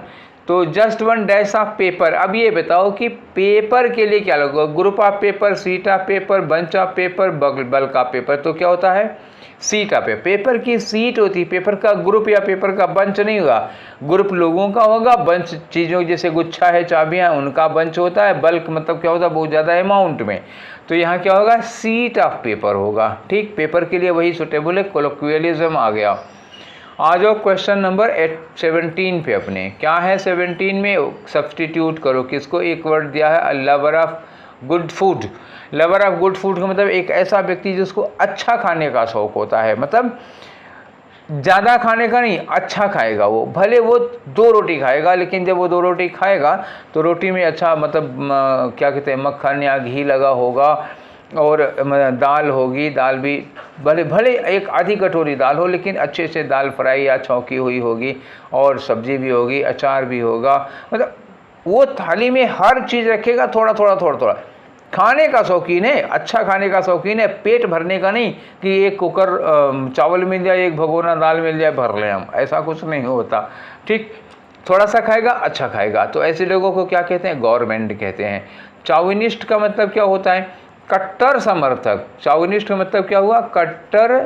तो just one dash of paper, अब ये बताओ कि पेपर के लिए क्या लगेगा? Group of paper, sheet of paper, bunch of paper, bulk of paper. तो क्या होता है? Sheet of paper. पेपर की सीट होती है, पेपर का ग्रुप या पेपर का बंच नहीं होगा। ग्रुप लोगों का होगा, बंच चीज़ों जैसे गुच्छा है, चाबियाँ, उनका बंच होता है। बल्क मतलब क्या होता है? बहुत ज़्यादा अमाउंट में। तो यहाँ क्या होगा? सीट ऑफ पेपर होगा। ठीक, पेपर के लिए वही सुटेबल है, कोलोक्वियलिज्म आ गया। आ जाओ क्वेश्चन नंबर 17 पे अपने। क्या है 17 में? सब्सटीट्यूट करो। किसको? एक वर्ड दिया है, lover of good food. Lover of good food का मतलब एक ऐसा व्यक्ति जिसको अच्छा खाने का शौक होता है, मतलब ज़्यादा खाने का नहीं, अच्छा खाएगा वो। भले वो 2 रोटी खाएगा, लेकिन जब वो 2 रोटी खाएगा तो रोटी में अच्छा, मतलब क्या कहते हैं, मक्खन या घी लगा होगा, और दाल होगी, दाल भी भले एक आधी कटोरी दाल हो, लेकिन अच्छे से दाल फ्राई या छौंकी हुई होगी, और सब्जी भी होगी, अचार भी होगा। मतलब वो थाली में हर चीज़ रखेगा, थोड़ा थोड़ा। खाने का शौकीन है, अच्छा खाने का शौकीन है, पेट भरने का नहीं कि एक कुकर चावल मिल जाए, एक भगोना दाल मिल जाए, भर लें हम, ऐसा कुछ नहीं होता। ठीक, थोड़ा सा खाएगा, अच्छा खाएगा। तो ऐसे लोगों को क्या कहते हैं? गवर्नमेंट कहते हैं। चाउनिस्ट का मतलब क्या होता है? कट्टर समर्थक। चाउनिस्ट का मतलब क्या हुआ? कट्टर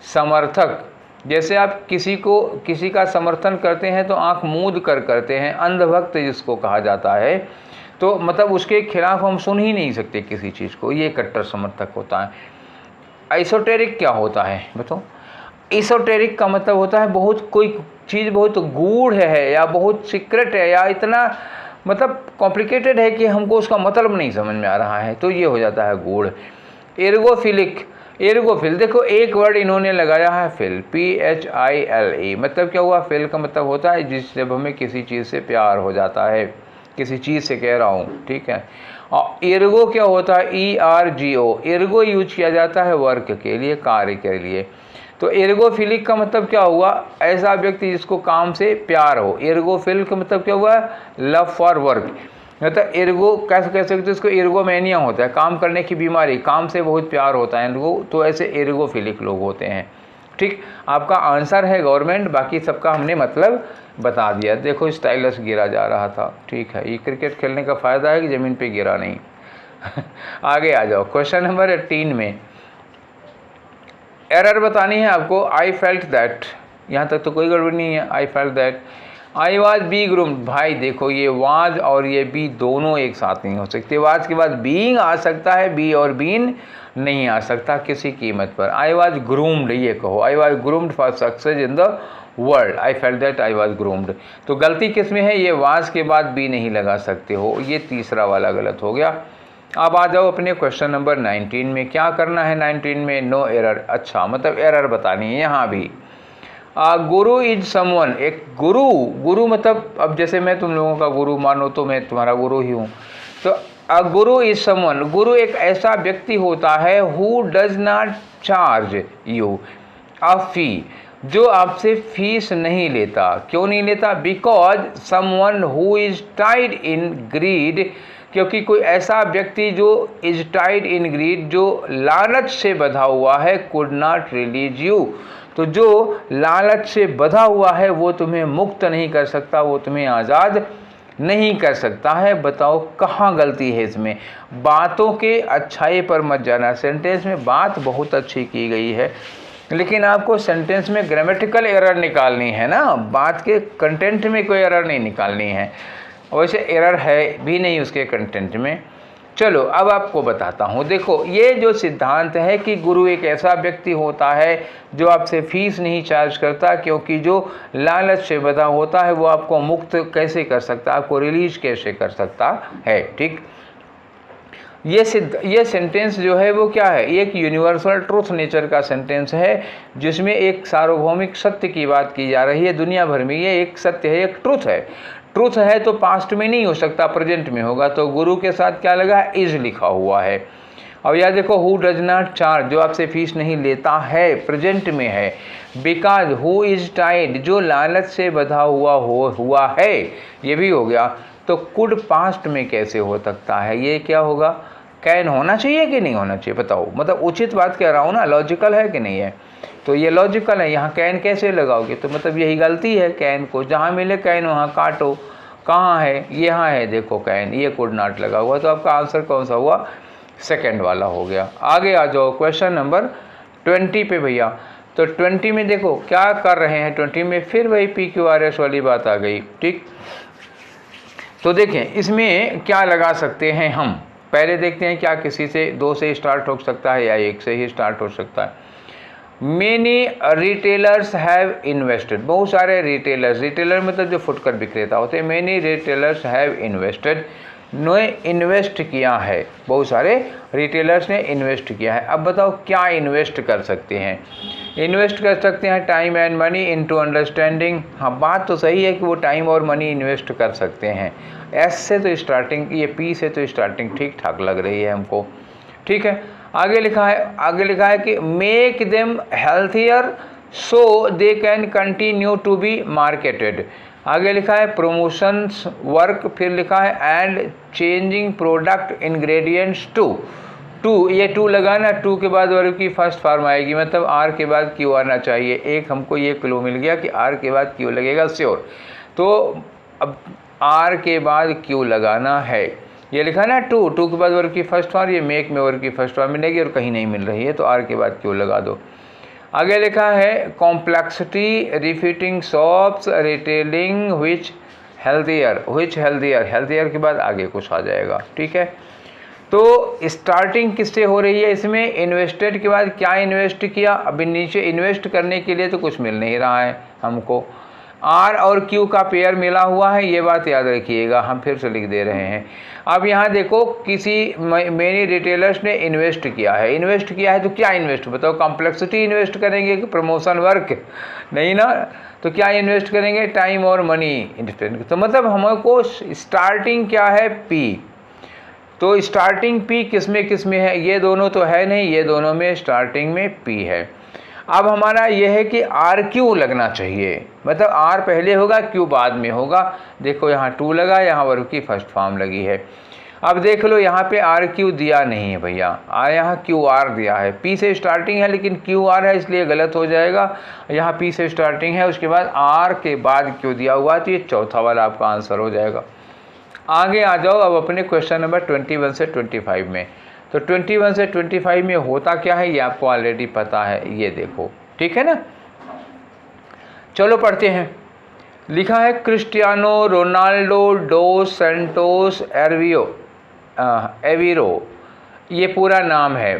समर्थक। जैसे आप किसी का समर्थन करते हैं तो आंख मूंद कर करते हैं, अंधभक्त जिसको कहा जाता है, तो मतलब उसके खिलाफ हम सुन ही नहीं सकते किसी चीज़ को, ये कट्टर समर्थक होता है। एसोटेरिक क्या होता है बताओ? एसोटेरिक का मतलब होता है बहुत, कोई चीज़ बहुत गूढ़ है, या बहुत सीक्रेट है, या इतना मतलब कॉम्प्लिकेटेड है कि हमको उसका मतलब नहीं समझ में आ रहा है, तो ये हो जाता है गूढ़। एर्गोफिलिक, एर्गोफिल, देखो एक वर्ड इन्होंने लगाया है, फिल, PHILE। मतलब क्या हुआ? फिल का मतलब होता है जिससे हमें किसी चीज़ से प्यार हो जाता है, किसी चीज़ से कह रहा हूँ, ठीक है। और एर्गो क्या होता है? ERGO। एर्गो यूज किया जाता है वर्क के लिए, कार्य के लिए। तो एर्गोफिलिक का मतलब क्या हुआ? ऐसा व्यक्ति जिसको काम से प्यार हो। एर्गोफिल का मतलब क्या हुआ? Love for work. मतलब एर्गो कैसे कह सकते हैं इसको? एर्गोमेनिया होता है, काम करने की बीमारी, काम से बहुत प्यार होता है एर्गो, तो ऐसे एर्गोफिलिक लोग होते हैं। ठीक, आपका आंसर है गवर्नमेंट, बाकी सबका हमने मतलब बता दिया। देखो स्टाइलस गिरा जा रहा था, ठीक है, ये क्रिकेट खेलने का फ़ायदा है कि ज़मीन पे गिरा नहीं। आगे आ जाओ क्वेश्चन नंबर 18 में। एरर बतानी है आपको। आई फेल्ट दैट, यहाँ तक तो कोई गड़बड़ नहीं है। I felt that I was be groomed. भाई देखो, ये वाज और ये बी दोनों एक साथ नहीं हो सकते। वाज के बाद बीइंग आ सकता है, बी और बीन नहीं आ सकता किसी कीमत पर। आई वाज ग्रूम्ड, ये कहो, I was groomed for success in the world. I felt that I was groomed. तो गलती किस में है? ये वाज के बाद बी नहीं लगा सकते हो, ये तीसरा वाला गलत हो गया। अब आ जाओ अपने क्वेश्चन नंबर 19 में। क्या करना है 19 में? No error. अच्छा, मतलब एरर बतानी है यहाँ भी। गुरु इज समवन, एक गुरु, गुरु मतलब अब जैसे मैं तुम लोगों का गुरु मानो तो मैं तुम्हारा गुरु ही हूँ, तो अ गुरु इज समवन, गुरु एक ऐसा व्यक्ति होता है who does not charge you a fee, जो आपसे फीस नहीं लेता। क्यों नहीं लेता? Because someone who is tied in greed, क्योंकि कोई ऐसा व्यक्ति जो इज टाइड इन ग्रीड, जो लालच से बंधा हुआ है, कुड नॉट रिलीज यू, तो जो लालच से बंधा हुआ है वो तुम्हें मुक्त नहीं कर सकता, वो तुम्हें आज़ाद नहीं कर सकता है। बताओ कहाँ गलती है इसमें? बातों के अच्छाई पर मत जाना। सेंटेंस में बात बहुत अच्छी की गई है, लेकिन आपको सेंटेंस में ग्रामेटिकल एरर निकालनी है ना, बात के कंटेंट में कोई एरर नहीं निकालनी है। वैसे एरर है भी नहीं उसके कंटेंट में। चलो अब आपको बताता हूँ। देखो ये जो सिद्धांत है कि गुरु एक ऐसा व्यक्ति होता है जो आपसे फीस नहीं चार्ज करता, क्योंकि जो लालच से बंधा होता है वो आपको मुक्त कैसे कर सकता है, आपको रिलीज कैसे कर सकता है। ठीक, ये सेंटेंस जो है वो क्या है? एक यूनिवर्सल ट्रूथ नेचर का सेंटेंस है, जिसमें एक सार्वभौमिक सत्य की बात की जा रही है। दुनिया भर में ये एक सत्य है, एक ट्रूथ है। ट्रूथ है तो पास्ट में नहीं हो सकता, प्रेजेंट में होगा। तो गुरु के साथ क्या लगा है? इज लिखा हुआ है। अब याद देखो, हु डज नॉट चार्ज, जो आपसे फीस नहीं लेता है, प्रेजेंट में है। बिकॉज हु इज टाइड, जो लालच से बंधा हुआ है, ये भी हो गया। तो कुड पास्ट में कैसे हो सकता है? ये क्या होगा? कैन होना चाहिए कि नहीं होना चाहिए? बताओ, मतलब उचित बात कह रहा हूँ ना, लॉजिकल है कि नहीं है? तो ये लॉजिकल है। यहाँ कैन कैसे लगाओगे? तो मतलब यही गलती है। कैन को जहाँ मिले कैन वहाँ काटो। कहाँ है? यहाँ है, देखो कैन, ये कुड नॉट लगा हुआ। तो आपका आंसर कौन सा हुआ? सेकंड वाला हो गया। आगे आ जाओ क्वेश्चन नंबर 20 पे भैया। तो 20 में देखो क्या कर रहे हैं। 20 में फिर वही PQRS वाली बात आ गई। ठीक, तो देखें इसमें क्या लगा सकते हैं हम। पहले देखते हैं क्या किसी से 2 से स्टार्ट हो सकता है या 1 से ही स्टार्ट हो सकता है। मेनी रिटेलर्स हैव इन्वेस्टेड, बहुत सारे रिटेलर्स, रिटेलर मतलब जो फुटकर विक्रेता होते हैं। मेनी रिटेलर्स हैव इन्वेस्टेड, ने इन्वेस्ट किया है, बहुत सारे रिटेलर्स ने इन्वेस्ट किया है। अब बताओ क्या इन्वेस्ट कर सकते हैं? इन्वेस्ट कर सकते हैं time and money into understanding. हाँ, बात तो सही है कि वो टाइम और मनी इन्वेस्ट कर सकते हैं। एस से तो स्टार्टिंग, ये पी से तो स्टार्टिंग ठीक ठाक लग रही है हमको। ठीक है, आगे लिखा है कि make them healthier so they can continue to be marketed. आगे लिखा है प्रमोशंस वर्क, फिर लिखा है and changing product ingredients to ये टू लगाना, टू के बाद वर्ब की फर्स्ट फॉर्म आएगी, मतलब आर के बाद क्यू आना चाहिए। एक हमको ये क्लू मिल गया कि आर के बाद क्यू लगेगा, श्योर। तो अब आर के बाद क्यू लगाना है। ये लिखा ना टू के बाद वर्ब की फर्स्ट फॉर्म, ये मेक में वर्ब की फर्स्ट फॉर्म मिलेगी और कहीं नहीं मिल रही है, तो आर के बाद क्यू लगा दो। आगे लिखा है कॉम्प्लेक्सिटी रिफिटिंग शॉप्स रिटेलिंग विच हेल्थियर के बाद आगे कुछ आ जाएगा। ठीक है, तो स्टार्टिंग किससे हो रही है इसमें? इन्वेस्टेड के बाद क्या इन्वेस्ट किया? अभी नीचे इन्वेस्ट करने के लिए तो कुछ मिल नहीं रहा है हमको। आर और क्यू का पेयर मिला हुआ है, ये बात याद रखिएगा, हम फिर से लिख दे रहे हैं। अब यहाँ देखो किसी मेनी रिटेलर्स ने इन्वेस्ट किया है। इन्वेस्ट किया है तो क्या इन्वेस्ट? बताओ, कॉम्प्लेक्सिटी इन्वेस्ट करेंगे कि प्रमोशन वर्क? नहीं ना, तो क्या इन्वेस्ट करेंगे? टाइम और मनी इन्वेस्ट। तो मतलब हमको स्टार्टिंग क्या है? पी। तो स्टार्टिंग पी किस में है? ये दोनों तो है नहीं, ये दोनों में स्टार्टिंग में पी है। अब हमारा यह है कि आर क्यू लगना चाहिए, मतलब आर पहले होगा क्यू बाद में होगा। देखो यहाँ टू लगा, यहाँ वर्ब की फर्स्ट फॉर्म लगी है। अब देख लो यहाँ पे आर क्यू दिया नहीं है भैया, यहाँ क्यू आर दिया है। पी से स्टार्टिंग है लेकिन क्यू आर है, इसलिए गलत हो जाएगा। यहाँ पी से स्टार्टिंग है, उसके बाद आर के बाद क्यू दिया हुआ, तो ये चौथा वाला आपका आंसर हो जाएगा। आगे आ जाओ अब अपने क्वेश्चन नंबर 21 से 25 में। तो 21 से 25 में होता क्या है ये आपको ऑलरेडी पता है, ये देखो। ठीक है ना, चलो पढ़ते हैं। लिखा है क्रिस्टियानो रोनाल्डो डोस सैंटोस एविरो, ये पूरा नाम है।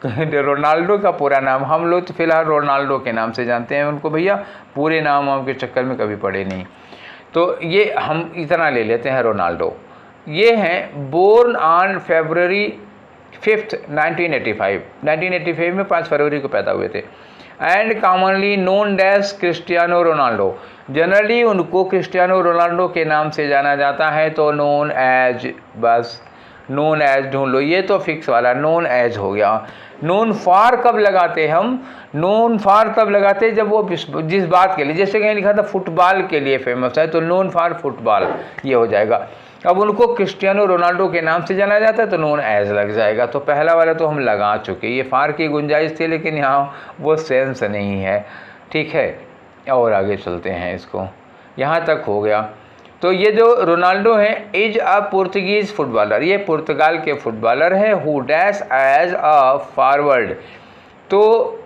रोनाल्डो का पूरा नाम, हम लोग तो फिलहाल रोनाल्डो के नाम से जानते हैं उनको भैया, पूरे नाम के चक्कर में कभी पढ़े नहीं। तो ये हम इतना ले लेते हैं रोनाल्डो। ये हैं बोर्न ऑन February 5, 1985 में 5 फरवरी को पैदा हुए थे। And commonly known as Cristiano Ronaldo, generally उनको क्रिस्टियानो रोनाल्डो के नाम से जाना जाता है। तो नोन एज, बस नोन एज ढूंढ लो, ये तो फिक्स वाला नोन एज हो गया। नोन फॉर कब लगाते हैं हम? नोन फॉर तब लगाते हैं जब वो जिस बात के लिए, जैसे कहीं लिखा था फुटबॉल के लिए फेमस है, तो नोन फॉर फुटबॉल ये हो जाएगा। अब उनको क्रिस्टियानो रोनाल्डो के नाम से जाना जाता है तो नोन एज लग जाएगा। तो पहला वाला तो हम लगा चुके, ये फार की गुंजाइश थी लेकिन यहाँ वो सेंस नहीं है, ठीक है। और आगे चलते हैं, इसको यहाँ तक हो गया। तो ये जो रोनाल्डो है इज अ पुर्तगीज फुटबॉलर, ये पुर्तगाल के फुटबॉलर है। Who dash as a forward, तो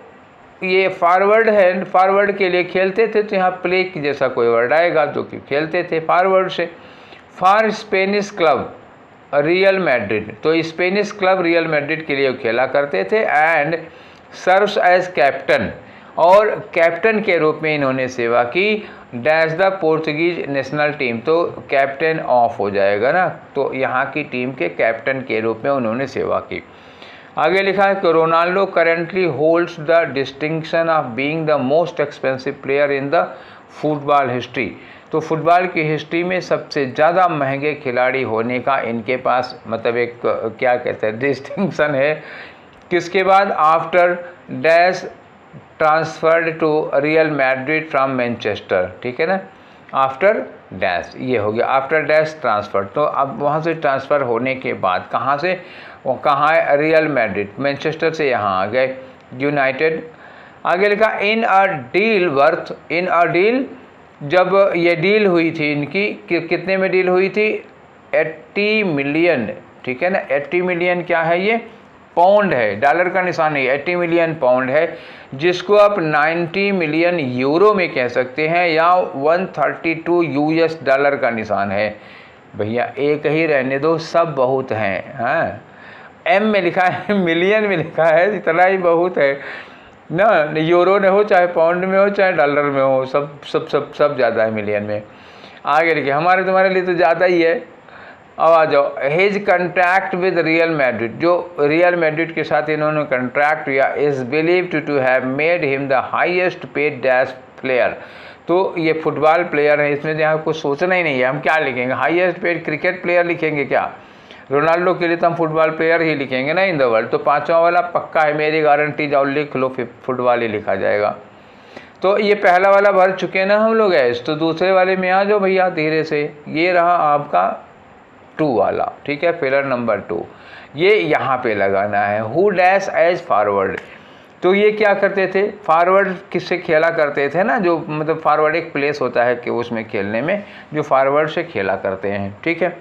ये फॉरवर्ड है, फॉरवर्ड के लिए खेलते थे, तो यहाँ प्ले की जैसा कोई वर्ड आएगा जो कि खेलते थे फॉरवर्ड से। For Spanish club real Madrid, तो स्पेनिश क्लब रियल मैड्रिड के लिए खेला करते थे। एंड सर्व्स एज कैप्टन, और कैप्टन के रूप में इन्होंने सेवा की। Dash the Portuguese national team, तो कैप्टन ऑफ हो जाएगा ना, तो यहाँ की टीम के कैप्टन के रूप में उन्होंने सेवा की। आगे लिखा है कि Ronaldo currently holds the distinction of being the most expensive player in the football history, तो फुटबॉल की हिस्ट्री में सबसे ज़्यादा महंगे खिलाड़ी होने का इनके पास मतलब एक क्या कहते हैं डिस्टिंक्शन है। किसके बाद? After dash transferred to Real Madrid from Manchester, ठीक है ना, आफ्टर डैश ये हो गया, आफ्टर डैश ट्रांसफर। तो अब वहाँ से ट्रांसफ़र होने के बाद कहाँ से, वो कहाँ है? रियल मैड्रिड, मैनचेस्टर से यहाँ आ गए यूनाइटेड। आगे लिखा in a deal worth, in a deal, जब ये डील हुई थी इनकी, कितने में डील हुई थी? 80 मिलियन, ठीक है ना। 80 मिलियन क्या है? ये पाउंड है, डॉलर का निशान नहीं, 80 मिलियन पाउंड है, जिसको आप 90 मिलियन यूरो में कह सकते हैं, या 132 यूएस डॉलर का निशान है। भैया एक ही रहने दो, सब बहुत हैं। हाँ, एम में लिखा है, मिलियन में लिखा है, इतना ही बहुत है ना। यूरो में हो, चाहे पाउंड में हो, चाहे डॉलर में हो, सब सब सब सब ज़्यादा है मिलियन में। आगे लिखे हमारे तुम्हारे लिए तो ज़्यादा ही है। अब आ जाओ, his contract with Real Madrid, जो रियल मैड्रिड के साथ इन्होंने कंट्रैक्ट किया, is believed to have made him the highest paid dash player, तो ये फुटबॉल प्लेयर है, इसमें यहाँ कुछ सोचना ही नहीं है। हम क्या लिखेंगे? हाईएस्ट पेड क्रिकेट प्लेयर लिखेंगे क्या? रोनाल्डो के लिए तो हम फुटबॉल प्लेयर ही लिखेंगे ना इन द वर्ल्ड। तो पाँचवा वाला पक्का है, मेरी गारंटी, जाओ लिख लो, फिर फुटबॉल ही लिखा जाएगा। तो ये पहला वाला भर चुके ना हम लोग ऐस, तो दूसरे वाले में आ जाओ भैया धीरे से। ये रहा आपका 2 वाला, ठीक है, फिलर नंबर 2, ये यहाँ पे लगाना है। हु डैश एज फॉरवर्ड, तो ये क्या करते थे? फॉरवर्ड किससे खेला करते थे ना, जो मतलब फॉरवर्ड एक प्लेस होता है कि उसमें खेलने में जो फॉरवर्ड से खेला करते हैं, ठीक है।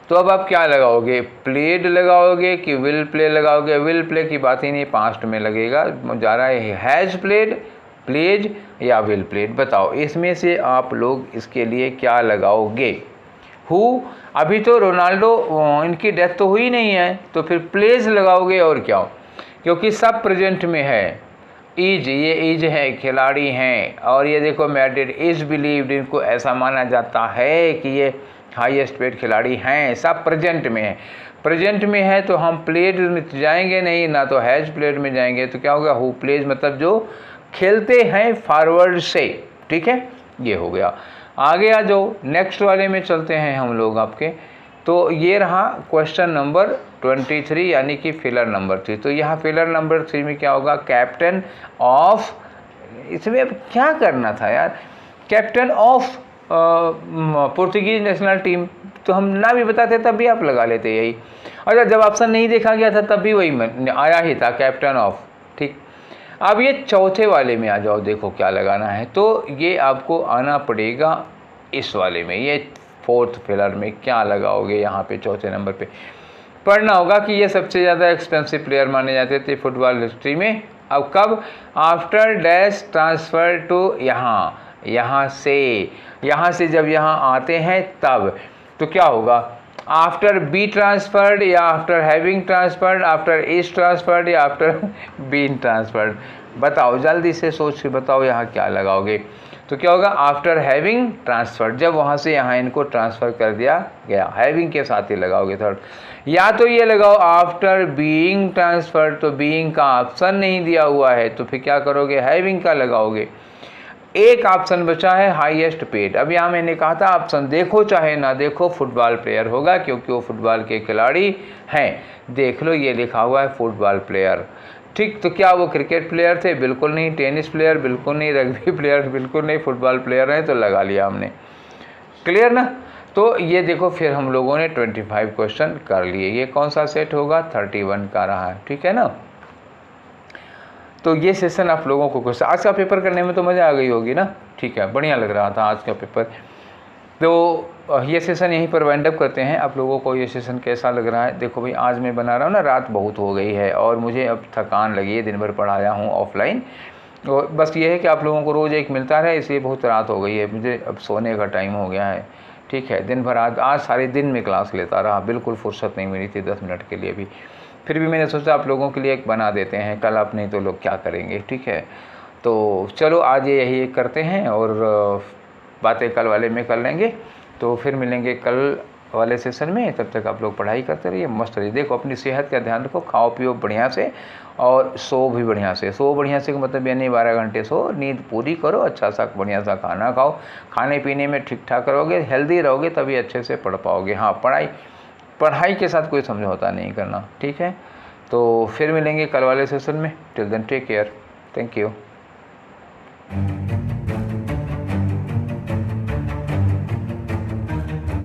तो अब आप क्या लगाओगे? प्लेड लगाओगे कि विल प्ले लगाओगे? विल प्ले की बात ही नहीं, पास्ट में लगेगा, जा रहा है हैज़ प्लेड, प्लेज या विल प्लेड, बताओ इसमें से आप लोग इसके लिए क्या लगाओगे? हु, अभी तो रोनाल्डो इनकी डेथ तो हुई नहीं है, तो फिर प्लेज लगाओगे और क्या, क्योंकि सब प्रेजेंट में है। इज, ये इज है, खिलाड़ी हैं, और ये देखो मैड्रिड इज बिलीव्ड, इनको ऐसा माना जाता है कि ये हाईएस्ट पेड खिलाड़ी हैं, सब प्रेजेंट में है। प्रेजेंट में है तो हम प्लेड में जाएंगे नहीं, ना तो हैज प्लेड में जाएंगे, तो क्या होगा? हु प्लेज, मतलब जो खेलते हैं फॉरवर्ड से, ठीक है, ये हो गया। आगे आ जाओ, नेक्स्ट वाले में चलते हैं हम लोग आपके। तो ये रहा क्वेश्चन नंबर 23 यानी कि फिलर नंबर 3। तो यहाँ फिलर नंबर 3 में क्या होगा? कैप्टन ऑफ, इसमें अब क्या करना था यार, captain of Portuguese national team, तो हम ना भी बताते तब भी आप लगा लेते यही। अच्छा, जब ऑप्शन नहीं देखा गया था तब भी वही आया ही था, कैप्टन ऑफ, ठीक। अब ये चौथे वाले में आ जाओ, देखो क्या लगाना है। तो ये आपको आना पड़ेगा इस वाले में, ये 4th फिलर में क्या लगाओगे? यहाँ पे चौथे नंबर पे पढ़ना होगा कि ये सबसे ज़्यादा एक्सपेंसिव प्लेयर माने जाते थे फुटबॉल हिस्ट्री में। अब कब? आफ्टर डैश ट्रांसफ़र टू, यहाँ से जब यहाँ आते हैं तब, तो क्या होगा? आफ्टर बी ट्रांसफर्ड, या after having transferred, after is transferred, या आफ्टर बीन ट्रांसफर्ड, बताओ जल्दी से सोच के बताओ यहाँ क्या लगाओगे? तो क्या होगा? आफ्टर हैविंग ट्रांसफर्ड, जब वहाँ से यहाँ इनको ट्रांसफ़र कर दिया गया, हैविंग के साथ ही लगाओगे थर्ड। या तो ये लगाओ आफ्टर बीइंग ट्रांसफर्ड, तो बीइंग का ऑप्शन नहीं दिया हुआ है, तो फिर क्या करोगे? हैविंग का लगाओगे। एक ऑप्शन बचा है हाईएस्ट पेड। अब यहाँ मैंने कहा था ऑप्शन देखो चाहे ना देखो फुटबॉल प्लेयर होगा, क्योंकि वो फुटबॉल के खिलाड़ी हैं। देख लो ये लिखा हुआ है फुटबॉल प्लेयर, ठीक। तो क्या वो क्रिकेट प्लेयर थे? बिल्कुल नहीं। Tennis player? बिल्कुल नहीं। Rugby player? बिल्कुल नहीं। फुटबॉल प्लेयर है तो लगा लिया हमने। क्लियर ना? तो ये देखो फिर हम लोगों ने 25 क्वेश्चन कर लिए। ये कौन सा सेट होगा? 31 का रहा है, ठीक है ना। तो ये सेशन आप लोगों को क्वेश्चन आज का पेपर करने में तो मज़ा आ गई होगी ना, ठीक है, बढ़िया लग रहा था आज का पेपर। तो ये सेशन यहीं पर वाइंड अप करते हैं। आप लोगों को ये सेशन कैसा लग रहा है? देखो भाई आज मैं बना रहा हूँ ना, रात बहुत हो गई है और मुझे अब थकान लगी है, दिन भर पढ़ाया हूँ ऑफलाइन। और बस ये है कि आप लोगों को रोज़ एक मिलता रहे, इसलिए बहुत रात हो गई है, मुझे अब सोने का टाइम हो गया है, ठीक है। दिन भर आज सारे दिन में क्लास लेता रहा, बिल्कुल फुर्सत नहीं मिली थी 10 मिनट के लिए भी। फिर भी मैंने सोचा आप लोगों के लिए एक बना देते हैं, कल आप नहीं तो लोग क्या करेंगे, ठीक है। तो चलो आज यही करते हैं और बातें कल वाले में कर लेंगे। तो फिर मिलेंगे कल वाले सेशन में। तब तक आप लोग पढ़ाई करते रहिए, मस्त रहिए। देखो अपनी सेहत का ध्यान रखो, खाओ पियो बढ़िया से और सो भी बढ़िया से। सो बढ़िया से मतलब यानी 12 घंटे सो, नींद पूरी करो, अच्छा सा बढ़िया सा खाना खाओ, खाने पीने में ठीक ठाक रहोगे, हेल्दी रहोगे तभी अच्छे से पढ़ पाओगे। हाँ, पढ़ाई के साथ कोई समझौता नहीं करना, ठीक है। तो फिर मिलेंगे कल वाले सेशन में। Till then take care, thank you.